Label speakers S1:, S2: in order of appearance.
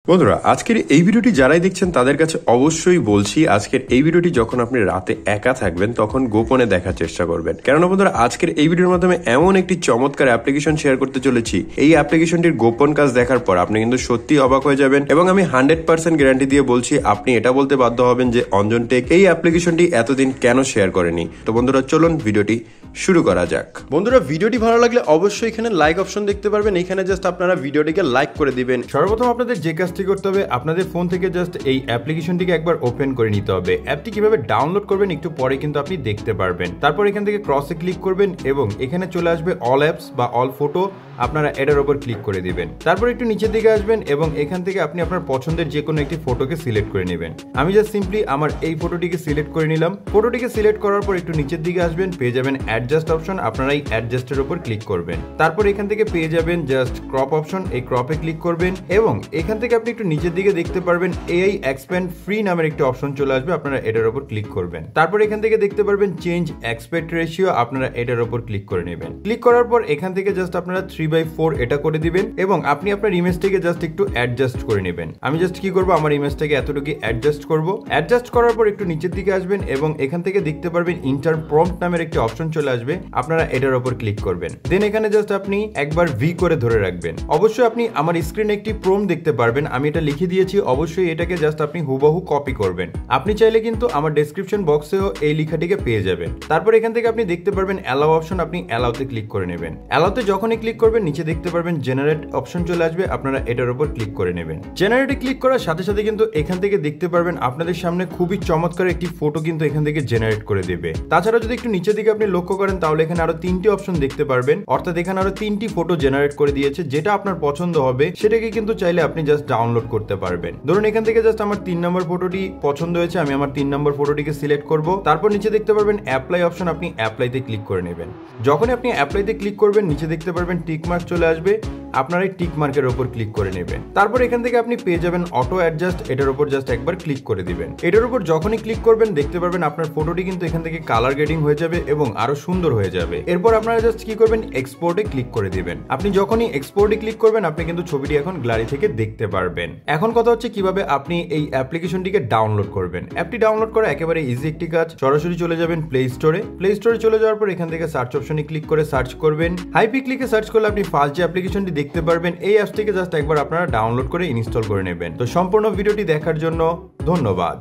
S1: বন্ধুরা, আজকের এই ভিডিওটি যারাই দেখছেন তাদের কাছে অবশ্যই বলছি, আজকের এই ভিডিওটি যখন আপনি রাতে একা থাকবেন তখন গোপনে দেখার চেষ্টা করবেন। কেননা বন্ধুরা, আজকের এই ভিডিওর মাধ্যমে এমন একটি চমৎকার অ্যাপ্লিকেশন শেয়ার করতে চলেছি, এই অ্যাপ্লিকেশনটির গোপন কাজ দেখার পর আপনি কিন্তু সত্যি অবাক হয়ে যাবেন এবং আমি 100% গ্যারান্টি দিয়ে বলছি আপনি এটা বলতে বাধ্য হবেন যে অঞ্জন টেক এই অ্যাপ্লিকেশনটি এতদিন কেন শেয়ার করেনি। তো বন্ধুরা, চলুন ভিডিওটি শুরু করা যাক। বন্ধুরা, ভিডিওটি ভালো লাগলে অবশ্যই এখানে লাইক অপশন দেখতে পারবেন, এখানে জাস্ট আপনারা ভিডিওটিকে লাইক করে দিবেন। সর্বপ্রথম আপনাদের যে কাজটি করতে হবে, আপনাদের ফোন থেকে জাস্ট এই অ্যাপ্লিকেশনটিকে একবার ওপেন করে নিতে হবে। অ্যাপটি কিভাবে ডাউনলোড করবেন একটু পরে কিন্তু আপনি দেখতে পারবেন। তারপর এখান থেকে ক্রসে ক্লিক করবেন এবং এখানে চলে আসবে অল অ্যাপস বা অল ফটো, আপনারা এটার উপর ক্লিক করে দিবেন। তারপর একটু নিচের দিকে আসবেন এবং এখান থেকে আপনি আপনার পছন্দের যে কোনো একটি ফটোকে সিলেক্ট করে নেবেন। আমি জাস্ট সিম্পলি আমার এই ফটোটিকে সিলেক্ট করে নিলাম। ফটোটিকে সিলেক্ট করার পর একটু নিচের দিকে আসবেন, পেয়ে যাবেন অ্যাডজাস্ট অপশন, আপনারা এই অ্যাডজাস্টের উপর ক্লিক করবেন। তারপর এখান থেকে পেয়ে যাবেন জাস্ট ক্রপ অপশন, এই ক্রপে ক্লিক করবেন এবং এখান থেকে আপনি একটু নিচের দিকে দেখতে পারবেন এআই এক্সপ্যান্ড ফ্রি নামের একটি অপশন চলে আসবে, আপনারা এটার উপর ক্লিক করবেন। তারপর এখান থেকে দেখতে পারবেন চেঞ্জ অ্যাসপেক্ট রেশিও, আপনারা এটার উপর ক্লিক করে নেবেন। ক্লিক করার পর এখান থেকে জাস্ট আপনারা 3/4 এটা করে দিবেন এবং আপনি আপনার ইমেজটাকে জাস্ট একটু অ্যাডজাস্ট করে নেবেন। আমি জাস্ট কি করব, আমার ইমেজটাকে এতটুকু অ্যাডজাস্ট করব। অ্যাডজাস্ট করার পর একটু নিচের দিকে আসবেন এবং এখান থেকে দেখতে পারবেন ইন্টার প্রম্পট নামের একটি অপশন চলে আসবে, আপনারা এটার উপর ক্লিক করবেন। দেন এখানে জাস্ট আপনি একবার ভি করে ধরে রাখবেন। অবশ্যই আপনি আমার স্ক্রিনে একটি প্রম্পট দেখতে পারবেন, আমি এটা লিখে দিয়েছি, অবশ্যই এটাকে জাস্ট আপনি হুবহু কপি করবেন। আপনি চাইলে কিন্তু আমার ডেসক্রিপশন বক্সেও এই লেখাটিকে পেয়ে যাবেন। তারপর এখান থেকে আপনি দেখতে পারবেন অ্যালাউ অপশন, আপনি অ্যালাউতে ক্লিক করে নেবেন। অ্যালাউতে যখনই ক্লিক করবেন নিচে দেখতে পারবেন জেনারেট অপশন চলে আসবে, আপনারা এটার উপর ক্লিক করে নেবেন। জেনারেটে ক্লিক করার সাথে সাথে কিন্তু এখান থেকে দেখতে পারবেন আপনাদের সামনে খুবই চমৎকার একটি ফটো কিন্তু এখান থেকে জেনারেট করে দেবে। তাছাড়া যদি একটু নিচের দিকে আপনি লক্ষ্য করেন তাহলে এখানে আরো 3টি অপশন দেখতে পারবেন, অর্থাৎ এখানে আরো 3টি ফটো জেনারেট করে দিয়েছে। যেটা আপনার পছন্দ হবে সেটাকে কিন্তু চাইলে আপনি জাস্ট ডাউনলোড করতে পারবেন। ধরুন এখান থেকে জাস্ট আমার 3 নম্বর ফটোটি পছন্দ হয়েছে, আমি আমার 3 নম্বর ফটোটিকে সিলেক্ট করব। তারপর নিচে দেখতে পারবেন অ্যাপ্লাই অপশন, আপনি অ্যাপ্লাইতে ক্লিক করে নেবেন। যখনই আপনি অ্যাপ্লাইতে ক্লিক করবেন নিচে দেখতে পারবেন টিক মার্ক চলে আসবে, আপনারা এই টিক মার্কের উপর ক্লিক করে নেবেন। তারপর এখান থেকে আপনি পেয়ে যাবেন অটো অ্যাডজাস্ট, এটার উপর জাস্ট একবার ক্লিক করে দিবেন। এটার উপর যখনই ক্লিক করবেন দেখতে পারবেন আপনার ফটোটি কিন্তু এখান থেকে কালার গ্রেডিং হয়ে যাবে এবং আরো সুন্দর হয়ে যাবে। এরপর আপনারা জাস্ট কি করবেন, এক্সপোর্টে ক্লিক করে দিবেন। আপনি যখনই এক্সপোর্টে ক্লিক করবেন আপনি কিন্তু ছবিটি এখন গ্যালারি থেকে দেখতে পারবেন। এখন কথা হচ্ছে কিভাবে আপনি এই অ্যাপ্লিকেশনটিকে ডাউনলোড করবেন। অ্যাপটি ডাউনলোড করা একেবারে ইজি একটি কাজ। সরাসরি চলে যাবেন প্লে স্টোরে। প্লে স্টোরে চলে যাওয়ার পর এখান থেকে সার্চ অপশনে ক্লিক করে সার্চ করবেন। হাইপি ক্লিকে সার্চ করলে আপনি ফার্স্ট যে অ্যাপ্লিকেশনটি দেখতে পারবেন, এই অ্যাপসটিকে জাস্ট একবার আপনারা ডাউনলোড করে ইনস্টল করে নেবেন। তো সম্পূর্ণ ভিডিওটি দেখার জন্য ধন্যবাদ।